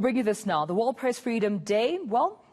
Bring you this now. The World Press Freedom Day,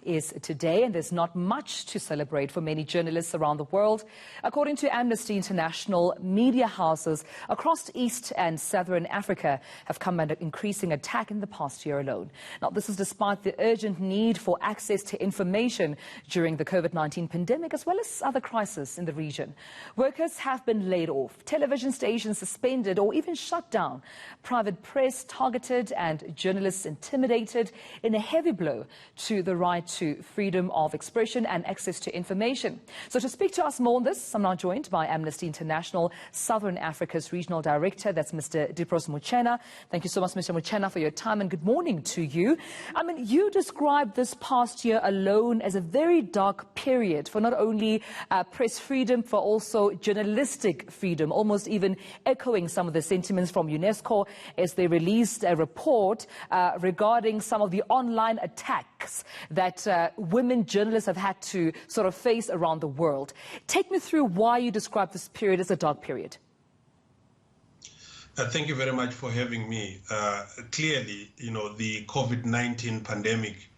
is today, and there's not much to celebrate for many journalists around the world. According to Amnesty International, media houses across East and Southern Africa have come under increasing attack in the past year alone. Now, this is despite the urgent need for access to information during the COVID-19 pandemic, as well as other crises in the region. Workers have been laid off, television stations suspended or even shut down, private press targeted, and journalists intimidated in a heavy blow to the right to freedom of expression and access to information. So to speak to us more on this, I'm now joined by Amnesty International Southern Africa's Regional Director, that's Mr. Deprose Muchena. Thank you so much, Mr. Muchena, for your time, and good morning to you. I mean, you described this past year alone as a very dark period for not only press freedom, for also journalistic freedom, almost even echoing some of the sentiments from UNESCO as they released a report regarding some of the online attacks that women journalists have had to sort of face around the world. Take me through why you describe this period as a dark period. Thank you very much for having me. Clearly, the COVID-19 pandemic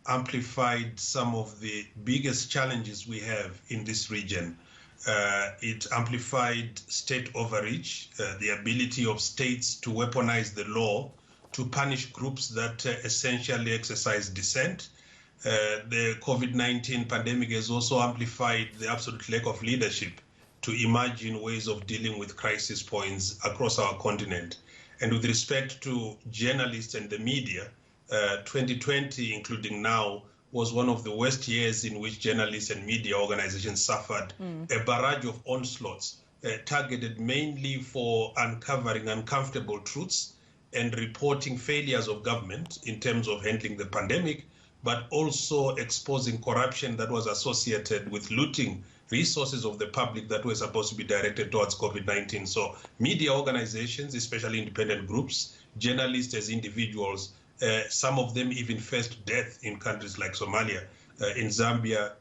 amplified some of the biggest challenges we have in this region. It amplified state overreach, the ability of states to weaponize the law to punish groups that essentially exercise dissent. The COVID-19 pandemic has also amplified the absolute lack of leadership to imagine ways of dealing with crisis points across our continent. And with respect to journalists and the media, 2020, including now, was one of the worst years in which journalists and media organizations suffered a barrage of onslaughts targeted mainly for uncovering uncomfortable truths and reporting failures of government in terms of handling the pandemic, but also exposing corruption that was associated with looting resources of the public that were supposed to be directed towards COVID-19. So media organizations, especially independent groups, journalists as individuals, some of them even faced death in countries like Somalia. In Zambia,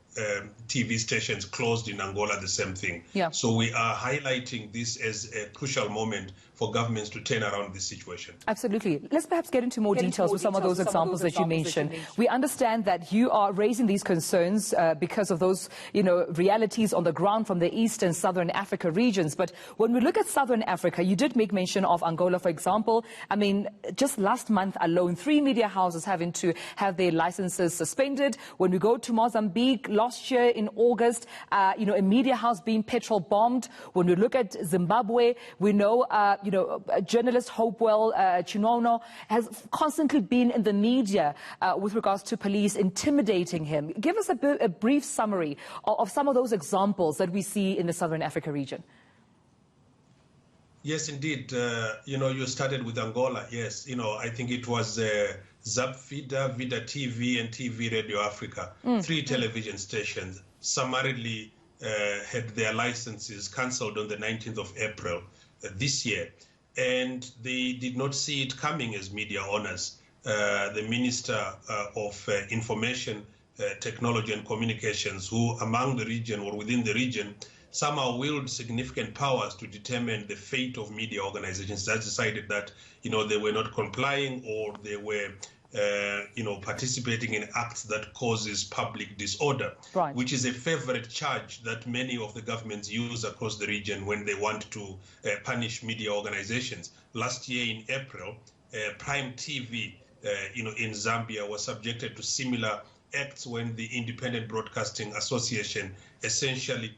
TV stations closed. In Angola, the same thing. Yeah. So we are highlighting this as a crucial moment for governments to turn around this situation. Absolutely. Let's perhaps get into more details with some of those examples that you mentioned. We understand that you are raising these concerns because of those, realities on the ground from the East and Southern Africa regions. But when we look at Southern Africa, you did make mention of Angola, for example. I mean, just last month alone, 3 media houses having to have their licenses suspended. When we go to Mozambique, last year in August, a media house being petrol bombed. When we look at Zimbabwe, we know, journalist Hopewell Chinono has constantly been in the media with regards to police intimidating him. Give us a brief summary of some of those examples that we see in the Southern Africa region. Yes, indeed. You started with Angola. Yes, I think it was Zapfida, Vida TV, and TV Radio Africa, 3 television stations, summarily had their licenses cancelled on the 19th of April this year. And they did not see it coming as media owners. The Minister of Information, Technology and Communications, who among the region or within the region, somehow wield significant powers to determine the fate of media organizations, that decided that, they were not complying or they were participating in acts that causes public disorder, right, which is a favorite charge that many of the governments use across the region when they want to punish media organizations. Last year in April, Prime TV, in Zambia was subjected to similar acts when the Independent Broadcasting Association essentially,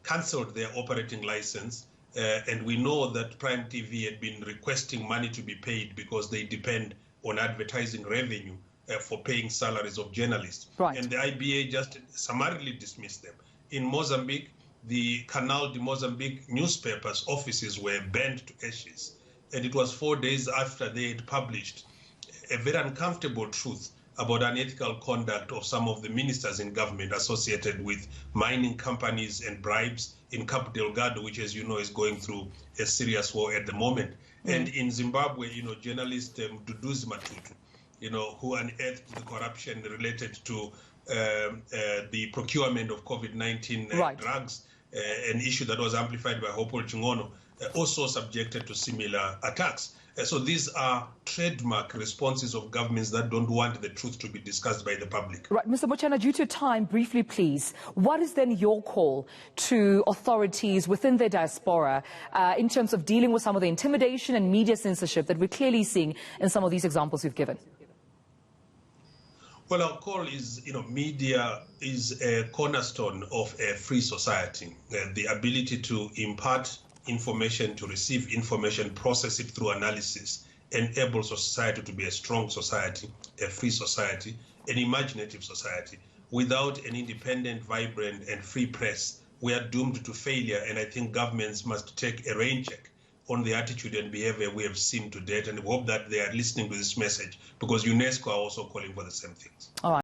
cancelled their operating license. And we know that Prime TV had been requesting money to be paid because they depend on advertising revenue for paying salaries of journalists. Right. And the IBA just summarily dismissed them. In Mozambique, the Canal de Mozambique newspapers' offices were burned to ashes. And it was 4 days after they had published a very uncomfortable truth about unethical conduct of some of the ministers in government associated with mining companies and bribes in Cabo Delgado, which, as you know, is going through a serious war at the moment. And in Zimbabwe, journalist Duduzi Matutu, who unearthed the corruption related to the procurement of COVID-19 drugs, an issue that was amplified by Hopewell Chinono, also subjected to similar attacks. So these are trademark responses of governments that don't want the truth to be discussed by the public. Right, Mr. Muchena, due to time, briefly please, what is then your call to authorities within the diaspora in terms of dealing with some of the intimidation and media censorship that we're clearly seeing in some of these examples you've given? Well, our call is, media is a cornerstone of a free society. The ability to impart information, to receive information, process it through analysis, enables society to be a strong society, a free society, an imaginative society. Without an independent, vibrant, and free press, we are doomed to failure, and I think governments must take a rain check on the attitude and behavior we have seen to date, and we hope that they are listening to this message, because UNESCO are also calling for the same things. All right.